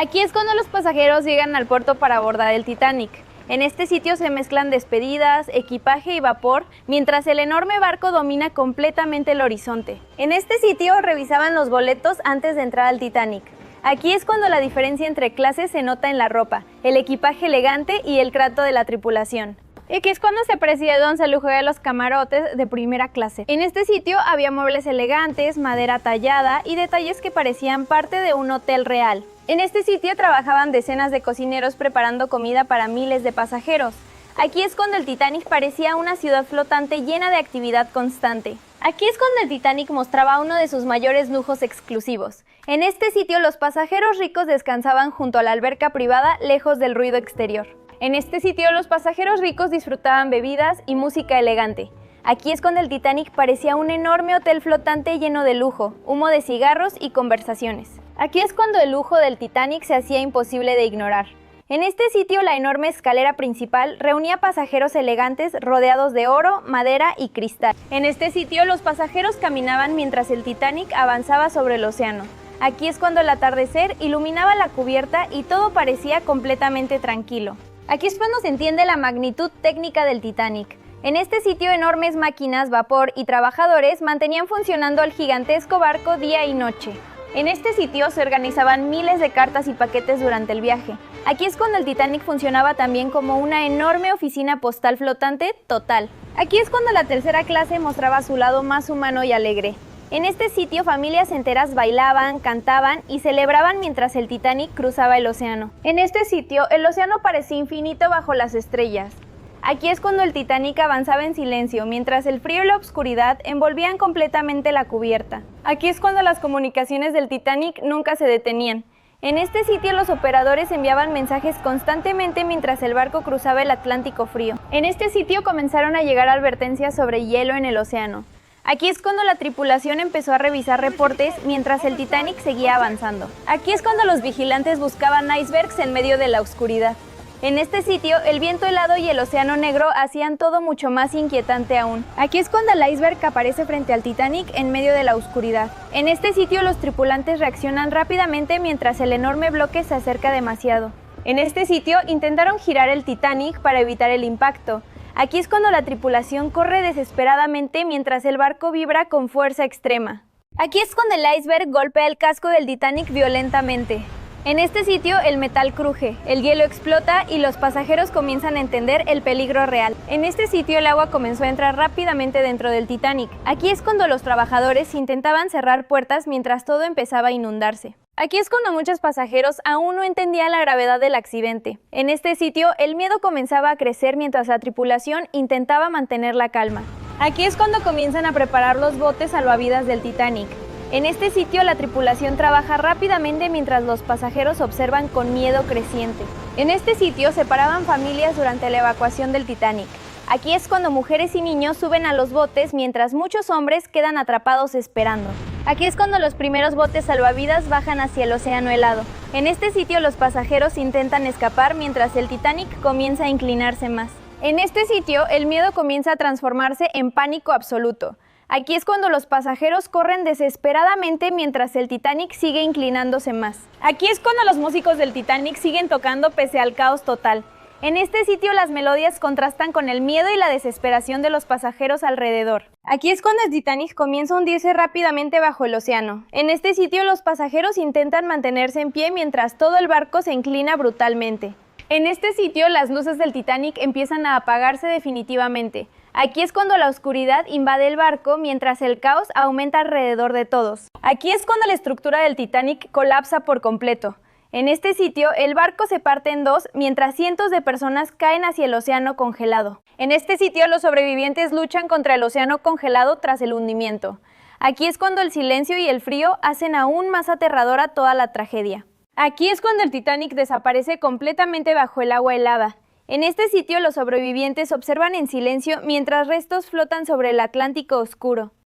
Aquí es cuando los pasajeros llegan al puerto para abordar el Titanic. En este sitio se mezclan despedidas, equipaje y vapor, mientras el enorme barco domina completamente el horizonte. En este sitio revisaban los boletos antes de entrar al Titanic. Aquí es cuando la diferencia entre clases se nota en la ropa, el equipaje elegante y el trato de la tripulación. Aquí es cuando se apreciaron el lujo de los camarotes de primera clase. En este sitio había muebles elegantes, madera tallada y detalles que parecían parte de un hotel real. En este sitio trabajaban decenas de cocineros preparando comida para miles de pasajeros. Aquí es cuando el Titanic parecía una ciudad flotante llena de actividad constante. Aquí es cuando el Titanic mostraba uno de sus mayores lujos exclusivos. En este sitio los pasajeros ricos descansaban junto a la alberca privada lejos del ruido exterior. En este sitio los pasajeros ricos disfrutaban bebidas y música elegante. Aquí es cuando el Titanic parecía un enorme hotel flotante lleno de lujo, humo de cigarros y conversaciones. Aquí es cuando el lujo del Titanic se hacía imposible de ignorar. En este sitio la enorme escalera principal reunía pasajeros elegantes rodeados de oro, madera y cristal. En este sitio los pasajeros caminaban mientras el Titanic avanzaba sobre el océano. Aquí es cuando el atardecer iluminaba la cubierta y todo parecía completamente tranquilo. Aquí es cuando se entiende la magnitud técnica del Titanic. En este sitio enormes máquinas, vapor y trabajadores mantenían funcionando el gigantesco barco día y noche. En este sitio se organizaban miles de cartas y paquetes durante el viaje. Aquí es cuando el Titanic funcionaba también como una enorme oficina postal flotante total. Aquí es cuando la tercera clase mostraba su lado más humano y alegre. En este sitio familias enteras bailaban, cantaban y celebraban mientras el Titanic cruzaba el océano. En este sitio el océano parecía infinito bajo las estrellas. Aquí es cuando el Titanic avanzaba en silencio, mientras el frío y la oscuridad envolvían completamente la cubierta. Aquí es cuando las comunicaciones del Titanic nunca se detenían. En este sitio los operadores enviaban mensajes constantemente mientras el barco cruzaba el Atlántico frío. En este sitio comenzaron a llegar advertencias sobre hielo en el océano. Aquí es cuando la tripulación empezó a revisar reportes mientras el Titanic seguía avanzando. Aquí es cuando los vigilantes buscaban icebergs en medio de la oscuridad. En este sitio, el viento helado y el océano negro hacían todo mucho más inquietante aún. Aquí es cuando el iceberg aparece frente al Titanic en medio de la oscuridad. En este sitio, los tripulantes reaccionan rápidamente mientras el enorme bloque se acerca demasiado. En este sitio, intentaron girar el Titanic para evitar el impacto. Aquí es cuando la tripulación corre desesperadamente mientras el barco vibra con fuerza extrema. Aquí es cuando el iceberg golpea el casco del Titanic violentamente. En este sitio el metal cruje, el hielo explota y los pasajeros comienzan a entender el peligro real. En este sitio el agua comenzó a entrar rápidamente dentro del Titanic. Aquí es cuando los trabajadores intentaban cerrar puertas mientras todo empezaba a inundarse. Aquí es cuando muchos pasajeros aún no entendían la gravedad del accidente. En este sitio el miedo comenzaba a crecer mientras la tripulación intentaba mantener la calma. Aquí es cuando comienzan a preparar los botes salvavidas del Titanic. En este sitio la tripulación trabaja rápidamente mientras los pasajeros observan con miedo creciente. En este sitio separaban familias durante la evacuación del Titanic. Aquí es cuando mujeres y niños suben a los botes mientras muchos hombres quedan atrapados esperando. Aquí es cuando los primeros botes salvavidas bajan hacia el océano helado. En este sitio los pasajeros intentan escapar mientras el Titanic comienza a inclinarse más. En este sitio el miedo comienza a transformarse en pánico absoluto. Aquí es cuando los pasajeros corren desesperadamente mientras el Titanic sigue inclinándose más. Aquí es cuando los músicos del Titanic siguen tocando pese al caos total. En este sitio las melodías contrastan con el miedo y la desesperación de los pasajeros alrededor. Aquí es cuando el Titanic comienza a hundirse rápidamente bajo el océano. En este sitio los pasajeros intentan mantenerse en pie mientras todo el barco se inclina brutalmente. En este sitio las luces del Titanic empiezan a apagarse definitivamente. Aquí es cuando la oscuridad invade el barco mientras el caos aumenta alrededor de todos. Aquí es cuando la estructura del Titanic colapsa por completo. En este sitio, el barco se parte en dos mientras cientos de personas caen hacia el océano congelado. En este sitio, los sobrevivientes luchan contra el océano congelado tras el hundimiento. Aquí es cuando el silencio y el frío hacen aún más aterradora toda la tragedia. Aquí es cuando el Titanic desaparece completamente bajo el agua helada. En este sitio los sobrevivientes observan en silencio mientras restos flotan sobre el Atlántico oscuro.